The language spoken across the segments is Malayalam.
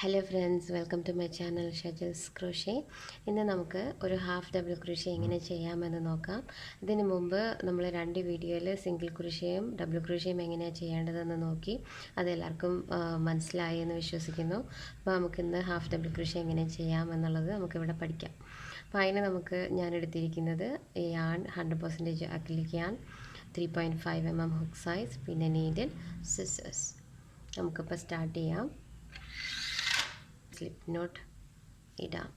Hello friends, welcome to my channel Shajal's crochet. ഇന്ന് നമുക്ക് ഒരു ഹാഫ് ഡബിൾ ക്രോഷേ എങ്ങനെ ചെയ്യാമെന്ന് നോക്കാം. ഇതിനു മുമ്പ് നമ്മൾ 2 വീഡിയോയിൽ സിംഗിൾ ക്രോഷേയും ഡബിൾ ക്രോഷേയും എങ്ങനെയാണ് ചെയ്യേണ്ടതെന്ന് നോക്കി. അതെല്ലാവർക്കും മനസ്സിലായി എന്ന് വിശ്വസിക്കുന്നു. അപ്പോൾ നമുക്കിന്ന് ഹാഫ് ഡബിൾ ക്രോഷേ എങ്ങനെ ചെയ്യാമെന്നുള്ളത് നമുക്കിവിടെ പഠിക്കാം. അപ്പോൾ അതിന് ഞാൻ എടുത്തിരിക്കുന്നത് yarn 100% acrylic yarn, 3.5 mm hook size, പിന്നെ നീഡിൽ, സിസേഴ്സ്. നമുക്കിപ്പോൾ സ്റ്റാർട്ട് ചെയ്യാം. സ്ലിപ്പ് നോട്ട് ഇടാം.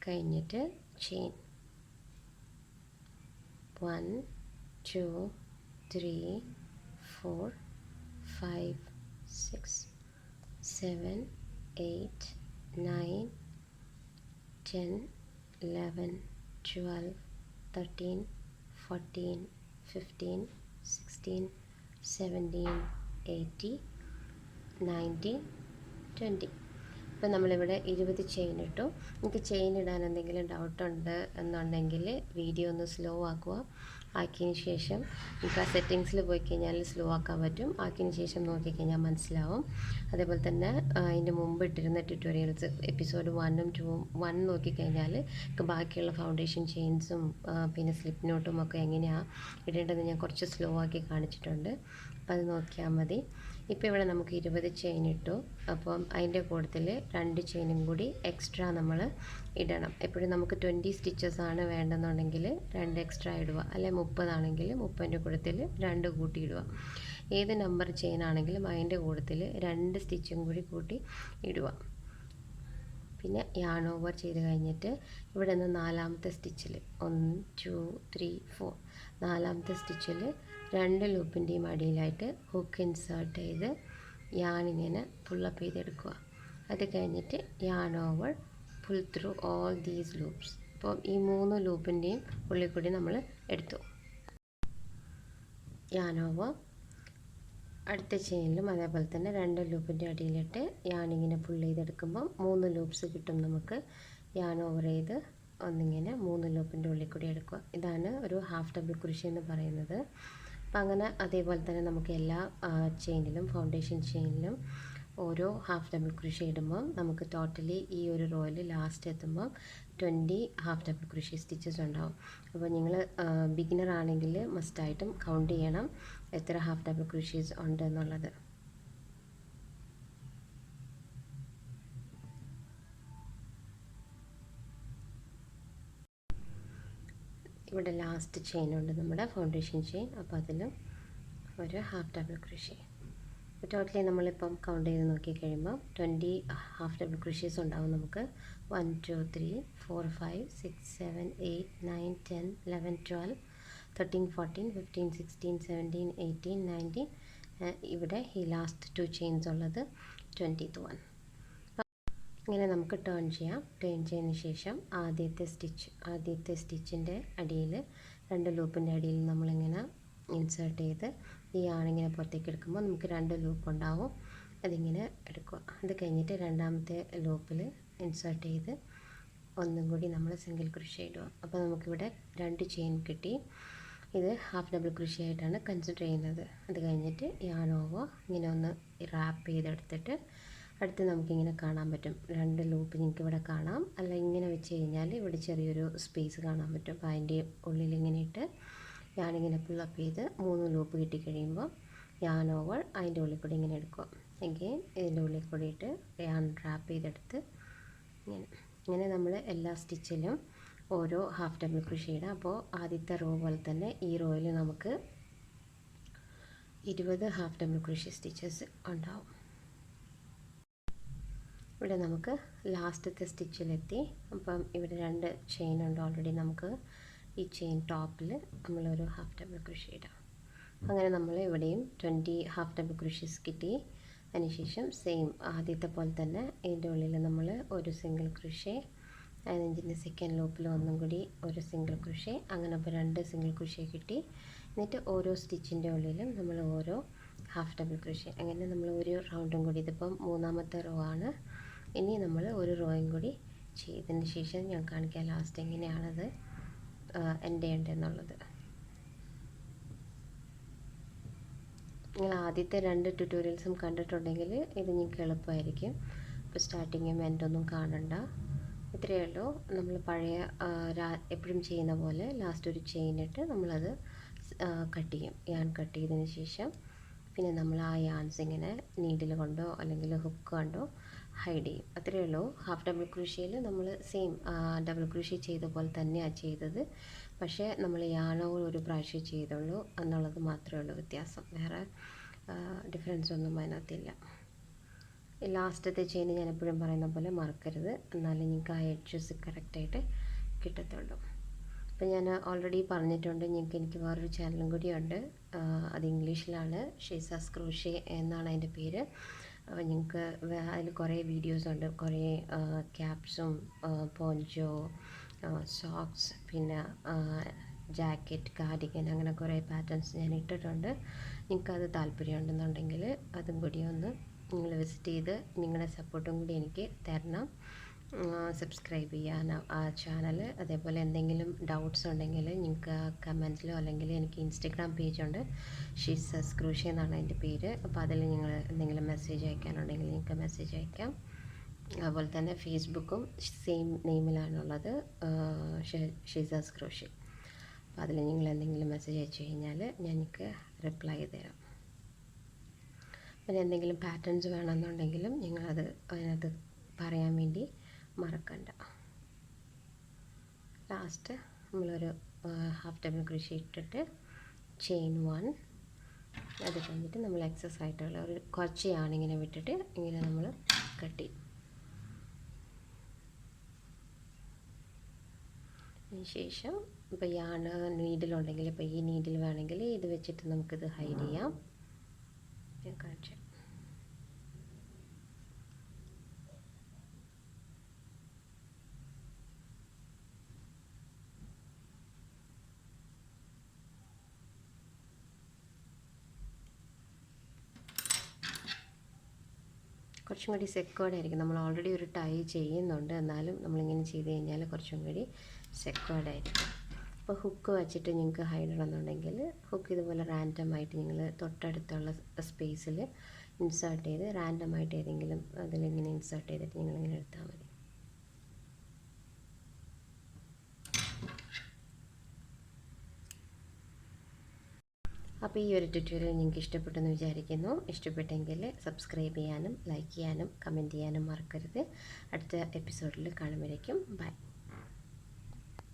കഴിഞ്ഞിട്ട് ചെയിൻ 1 2 3 4 5 6 7 8 9 10 11 12 13 14 15 16 17 80 90 20. ഇപ്പം നമ്മളിവിടെ 20 ചെയിൻ ഇട്ടു. നിങ്ങൾക്ക് ചെയിൻ ഇടാൻ എന്തെങ്കിലും ഡൗട്ടുണ്ട് എന്നുണ്ടെങ്കിൽ വീഡിയോ ഒന്ന് സ്ലോ ആക്കിയതിന് ശേഷം നിങ്ങൾക്ക് ആ സെറ്റിങ്സിൽ പോയി കഴിഞ്ഞാൽ സ്ലോ ആക്കാൻ പറ്റും. ആക്കിയതിന് ശേഷം നോക്കിക്കഴിഞ്ഞാൽ മനസ്സിലാവും. അതേപോലെ തന്നെ അതിൻ്റെ മുമ്പ് ഇട്ടിരുന്ന ട്യൂട്ടോറിയൽസ് എപ്പിസോഡ് 1ഉം 2ഉം 1 നോക്കിക്കഴിഞ്ഞാൽ ബാക്കിയുള്ള ഫൗണ്ടേഷൻ ചെയിൻസും പിന്നെ സ്ലിപ്പ് നോട്ടും ഒക്കെ എങ്ങനെയാണ് ഇടേണ്ടത് ഞാൻ കുറച്ച് സ്ലോ ആക്കി കാണിച്ചിട്ടുണ്ട്. അപ്പോൾ അത് നോക്കിയാൽ മതി. ഇപ്പോൾ ഇവിടെ നമുക്ക് 20 ചെയിൻ ഇട്ടു. അപ്പം അതിൻ്റെ കൂട്ടത്തിൽ 2 ചെയിനും കൂടി എക്സ്ട്രാ നമ്മൾ ഇടണം. എപ്പോഴും നമുക്ക് 20 സ്റ്റിച്ചസ് ആണ് വേണ്ടെന്നുണ്ടെങ്കിൽ 2 എക്സ്ട്രാ ഇടുക, അല്ലെ 30 ആണെങ്കിൽ 30ൻ്റെ കൂട്ടത്തിൽ 2 കൂട്ടി ഇടുക. ഏത് നമ്പർ ചെയിൻ ആണെങ്കിലും അതിൻ്റെ കൂട്ടത്തിൽ 2 സ്റ്റിച്ചും കൂടി കൂട്ടി ഇടുക. പിന്നെ യാൺ ഓവർ ചെയ്ത് കഴിഞ്ഞിട്ട് ഇവിടെ നിന്ന് 4ാമത്തെ സ്റ്റിച്ചിൽ 1 2 3 4 4ാമത്തെ സ്റ്റിച്ചിൽ 2 ലൂപ്പിൻ്റെയും അടിയിലായിട്ട് ഹുക്ക് ഇൻസേർട്ട് ചെയ്ത് യാണിങ്ങനെ പുള്ളപ്പ് ചെയ്തെടുക്കുക. അത് കഴിഞ്ഞിട്ട് yarn over pull through all these loops. അപ്പോൾ ഈ 3 ലൂപ്പിൻ്റെയും ഉള്ളിൽ കൂടി നമ്മൾ എടുത്തു. യാൺ ഓവർ അടുത്ത ചെയിനിലും അതേപോലെ തന്നെ 2 ലൂപ്പിൻ്റെ അടിയിലിട്ട് യാണിങ്ങനെ പുൾ ചെയ്തെടുക്കുമ്പം 3 ലൂപ്സ് കിട്ടും നമുക്ക്. യാൺ ഓവർ ചെയ്ത് ഒന്നിങ്ങനെ 3 ലൂപ്പിൻ്റെ ഉള്ളിൽ കൂടി എടുക്കുക. ഇതാണ് ഒരു ഹാഫ് ഡബിൾ ക്രോഷേ എന്ന് പറയുന്നത്. അപ്പം അങ്ങനെ അതേപോലെ തന്നെ നമുക്ക് എല്ലാ ചെയിനിലും ഫൗണ്ടേഷൻ ചെയിനിലും ഓരോ ഹാഫ് ഡബിൾ ക്രോഷേ ഇടുമ്പം നമുക്ക് ടോട്ടലി ഈ ഒരു റോയിൽ ലാസ്റ്റ് എത്തുമ്പം 20 ഹാഫ് ഡബിൾ ക്രോഷേ സ്റ്റിച്ചസ് ഉണ്ടാവും. അപ്പോൾ നിങ്ങൾ ബിഗിനർ ആണെങ്കിൽ മസ്റ്റായിട്ടും കൗണ്ട് ചെയ്യണം എത്ര ഹാഫ് ഡബിൾ ക്രോഷേസ് ഉണ്ട് എന്നുള്ളത്. ഇവിടെ ലാസ്റ്റ് ചെയിൻ ഉണ്ട് നമ്മുടെ ഫൗണ്ടേഷൻ ചെയിൻ. അപ്പോൾ അതിലും ഒരു ഹാഫ് ഡബിൾ ക്രോഷേ. ടോട്ടലി നമ്മളിപ്പം കൗണ്ട് ചെയ്ത് നോക്കിക്കഴിയുമ്പോൾ 20 ഹാഫ് ഡബിൾ ക്രോഷേസ് ഉണ്ടാവും നമുക്ക്. 1 2 3 4 5 6 7 8 9 10 11 12 13 14 15 16 17 18 19. ഇവിടെ ഈ ലാസ്റ്റ് 2 ചെയിൻസ് ഉള്ളത് 20th വൺ. ഇങ്ങനെ നമുക്ക് ടേൺ ചെയ്യാം. ടേൺ ചെയ്തതിന് ശേഷം ആദ്യത്തെ സ്റ്റിച്ചിൻ്റെ അടിയിൽ 2 ലൂപ്പിൻ്റെ അടിയിൽ നമ്മളിങ്ങനെ ഇൻസേർട്ട് ചെയ്ത് ഈ ആണിങ്ങനെ പുറത്തേക്ക് എടുക്കുമ്പോൾ നമുക്ക് 2 ലൂപ്പ് ഉണ്ടാവും. അതിങ്ങനെ എടുക്കുക. അത് കഴിഞ്ഞിട്ട് 2ാമത്തെ ലൂപ്പിൽ ഇൻസേർട്ട് ചെയ്ത് ഒന്നും കൂടി നമ്മൾ സിംഗിൾ ക്രോഷേ ഇടുക. അപ്പോൾ നമുക്കിവിടെ 2 ചെയിൻ കിട്ടി. ഇത് ഹാഫ് ഡബിൾ ക്രോഷേ ആയിട്ടാണ് കൺസിഡർ ചെയ്യുന്നത്. അത് കഴിഞ്ഞിട്ട് യാൺ ഓവർ ഇങ്ങനെ ഒന്ന് റാപ്പ് ചെയ്തെടുത്തിട്ട് അടുത്ത് നമുക്കിങ്ങനെ കാണാൻ പറ്റും 2 ലൂപ്പ് നിങ്ങൾക്ക് ഇവിടെ കാണാം. അല്ല ഇങ്ങനെ വെച്ച് കഴിഞ്ഞാൽ ഇവിടെ ചെറിയൊരു സ്പേസ് കാണാൻ പറ്റും. അപ്പോൾ അതിൻ്റെ ഉള്ളിൽ ഇങ്ങനെ ഇട്ട് യാണിങ്ങനെ പുള്ളപ്പ് ചെയ്ത് 3 ലൂപ്പ് കിട്ടിക്കഴിയുമ്പോൾ യാൺ ഓവർ അതിൻ്റെ ഉള്ളിൽ കൂടി ഇങ്ങനെ എടുക്കുക. എങ്കിൽ ഇതിൻ്റെ ഉള്ളിൽ കൂടി ഇട്ട് യാൺ റാപ്പ് ചെയ്തെടുത്ത് ഇങ്ങനെ നമ്മൾ എല്ലാ സ്റ്റിച്ചിലും ഓരോ ഹാഫ് ഡബിൾ ക്രോഷേ ഇടാം. അപ്പോൾ ആദ്യത്തെ റോ പോലെ തന്നെ ഈ റോയിൽ നമുക്ക് 20 ഹാഫ് ഡബിൾ ക്രോഷേ സ്റ്റിച്ചസ് ഉണ്ടാവും. ഇവിടെ നമുക്ക് ലാസ്റ്റത്തെ സ്റ്റിച്ചിലെത്തി. അപ്പം ഇവിടെ 2 ചെയിൻ ഉണ്ട് ഓൾറെഡി. നമുക്ക് ഈ ചെയിൻ ടോപ്പിൽ നമ്മളൊരു ഹാഫ് ഡബിൾ ക്രോഷേ ഇടാം. അങ്ങനെ നമ്മൾ ഇവിടെയും 20 ഹാഫ് ഡബിൾ ക്രോഷേസ് കിട്ടി. അതിനുശേഷം സെയിം ആദ്യത്തെ പോലെ തന്നെ ഇതിൻ്റെ ഉള്ളിൽ നമ്മൾ ഒരു സിംഗിൾ ക്രോഷേ, അതിൻ്റെ സെക്കൻഡ് ലൂപ്പിൽ ഒന്നും കൂടി ഒരു സിംഗിൾ ക്രോഷേ, അങ്ങനെ ഇപ്പോൾ 2 സിംഗിൾ ക്രോഷേ കിട്ടി. എന്നിട്ട് ഓരോ സ്റ്റിച്ചിൻ്റെ ഉള്ളിലും നമ്മൾ ഓരോ ഹാഫ് ഡബിൾ ക്രോഷേ, അങ്ങനെ നമ്മൾ ഒരു റൗണ്ടും കൂടി. ഇതിപ്പം 3ാമത്തെ റോ ആണ്. ഇനി നമ്മൾ ഒരു റോയും കൂടി ചെയ്തതിന് ശേഷം ഞാൻ കാണിക്കാം ലാസ്റ്റ് എങ്ങനെയാണത് എൻഡ് ചെയ്യേണ്ടതെന്നുള്ളത്. നിങ്ങൾ ആദ്യത്തെ 2 ട്യൂട്ടോറിയൽസും കണ്ടിട്ടുണ്ടെങ്കിൽ ഇത് നിങ്ങൾക്ക് എളുപ്പമായിരിക്കും. ഇപ്പോൾ സ്റ്റാർട്ടിങ്ങും എൻഡൊന്നും കാണണ്ട. ഇത്രയേ ഉള്ളൂ. നമ്മൾ പഴയ എപ്പോഴും ചെയ്യുന്ന പോലെ ലാസ്റ്റ് ഒരു ചെയിൻ ഇട്ട് നമ്മളത് കട്ട് ചെയ്യും. യാൺ കട്ട് ചെയ്തതിന് ശേഷം പിന്നെ നമ്മൾ ആ യാൺസ് ഇങ്ങനെ നീഡിൽ കൊണ്ടോ അല്ലെങ്കിൽ ഹുക്ക് കൊണ്ടോ ഹൈഡ് ചെയ്യും. അത്രയേ ഉള്ളൂ. ഹാഫ് ഡബിൾ ക്രോഷയിൽ നമ്മൾ സെയിം ഡബിൾ ക്രോഷേ ചെയ്ത പോലെ തന്നെയാണ് ചെയ്തത്. പക്ഷേ നമ്മൾ യാണുകൾ ഒരു പ്രാവശ്യം ചെയ്തുള്ളൂ എന്നുള്ളത് മാത്രമേ ഉള്ളൂ വ്യത്യാസം. വേറെ ഡിഫറൻസ് ഒന്നും അതിനകത്തില്ല. ലാസ്റ്റത്തെ ചെയിൻ ഞാൻ എപ്പോഴും പറയുന്ന പോലെ മറക്കരുത്, എന്നാലും നിങ്ങൾക്ക് ആ എഡ്ജസ് കറക്റ്റായിട്ട് കിട്ടത്തുള്ളൂ. അപ്പോൾ ഞാൻ ഓൾറെഡി പറഞ്ഞിട്ടുണ്ട്, എനിക്ക് വേറൊരു ചാനലും കൂടിയുണ്ട്. അത് ഇംഗ്ലീഷിലാണ്, ഷീസാസ് ക്രോഷേ എന്നാണ് അതിൻ്റെ പേര്. നിങ്ങൾക്ക് അതിൽ കുറേ വീഡിയോസ് ഉണ്ട്. കുറേ ക്യാപ്സും പോഞ്ചോ, സോക്സ്, പിന്നെ ജാക്കറ്റ്, കാർഡിഗൻ, അങ്ങനെ കുറേ പാറ്റേൺസ് ഞാൻ ഇട്ടിട്ടുണ്ട്. നിങ്ങൾക്കത് താല്പര്യമുണ്ടെന്നുണ്ടെങ്കിൽ അതും കൂടി ഒന്ന് നിങ്ങൾ വിസിറ്റ് ചെയ്ത് നിങ്ങളുടെ സപ്പോർട്ടും കൂടി എനിക്ക് തരണം. സബ്സ്ക്രൈബ് ചെയ്യാൻ ആ ചാനൽ. അതേപോലെ എന്തെങ്കിലും ഡൗട്ട്സ് ഉണ്ടെങ്കിൽ നിങ്ങൾക്ക് കമൻറ്റിലോ അല്ലെങ്കിൽ എനിക്ക് ഇൻസ്റ്റഗ്രാം പേജുണ്ട്, ഷീസാസ് ക്രോഷേ എന്നാണ് അതിൻ്റെ പേര്. അപ്പോൾ അതിൽ നിങ്ങൾ എന്തെങ്കിലും മെസ്സേജ് അയക്കാനുണ്ടെങ്കിൽ നിങ്ങൾക്ക് മെസ്സേജ് അയക്കാം. അതുപോലെ തന്നെ ഫേസ്ബുക്കും സെയിം നെയിമിലാണുള്ളത്, ഷീസാസ് ക്രോഷേ. അപ്പോൾ അതിൽ നിങ്ങൾ എന്തെങ്കിലും മെസ്സേജ് അയച്ചു കഴിഞ്ഞാൽ ഞാൻ നിങ്ങൾക്ക് റിപ്ലൈ തരാം. പിന്നെ എന്തെങ്കിലും പാറ്റേൺസ് വേണമെന്നുണ്ടെങ്കിലും നിങ്ങളത് അതിനകത്ത് പറയാൻ വേണ്ടി മറക്കണ്ട. ലാസ്റ്റ് നമ്മളൊരു ഹാഫ് ഡബിൾ ക്രോഷേ ഇട്ടിട്ട് ചെയിൻ 1, അത് കഴിഞ്ഞിട്ട് നമ്മൾ എക്സസ് ആയിട്ടുള്ള ഒരു കുറച്ച് യാണിങ്ങനെ വിട്ടിട്ട് ഇങ്ങനെ നമ്മൾ കട്ട് ചെയ്യും. അതിന് ശേഷം ഇപ്പോൾ യാണ് നീഡിലുണ്ടെങ്കിൽ ഇപ്പോൾ ഈ നീഡിൽ വേണമെങ്കിൽ ഇത് വെച്ചിട്ട് നമുക്കിത് ഹൈഡ് ചെയ്യാം. ഞാൻ കാണിച്ചു. കുറച്ചും കൂടി സെക്യൂർഡ് ആയിരിക്കും. നമ്മൾ ഓൾറെഡി ഒരു ടൈ ചെയ്യുന്നുണ്ട്, എന്നാലും നമ്മളിങ്ങനെ ചെയ്ത് കഴിഞ്ഞാൽ കുറച്ചും കൂടി സെക്യൂർഡ് ആയിരിക്കും. അപ്പോൾ ഹുക്ക് വെച്ചിട്ട് നിങ്ങൾക്ക് ഹൈഡ് ഇടണമെന്നുണ്ടെങ്കിൽ ഹുക്ക് ഇതുപോലെ റാൻഡമായിട്ട് നിങ്ങൾ തൊട്ടടുത്തുള്ള സ്പേസിൽ ഇൻസേർട്ട് ചെയ്ത് റാൻഡമായിട്ട് ഏതെങ്കിലും അതിലിങ്ങനെ ഇൻസേർട്ട് ചെയ്തിട്ട് നിങ്ങളിങ്ങനെ എടുത്താൽ മതി. അപ്പോൾ ഈ ഒരു ട്യൂട്ടോറിയൽ നിങ്ങൾക്ക് ഇഷ്ടപ്പെട്ടെന്ന് വിചാരിക്കുന്നു. ഇഷ്ടപ്പെട്ടെങ്കിൽ സബ്സ്ക്രൈബ് ചെയ്യാനും ലൈക്ക് ചെയ്യാനും കമൻറ്റ് ചെയ്യാനും മറക്കരുത്. അടുത്ത എപ്പിസോഡിൽ കാണുമ്പോഴേക്കും ബൈ.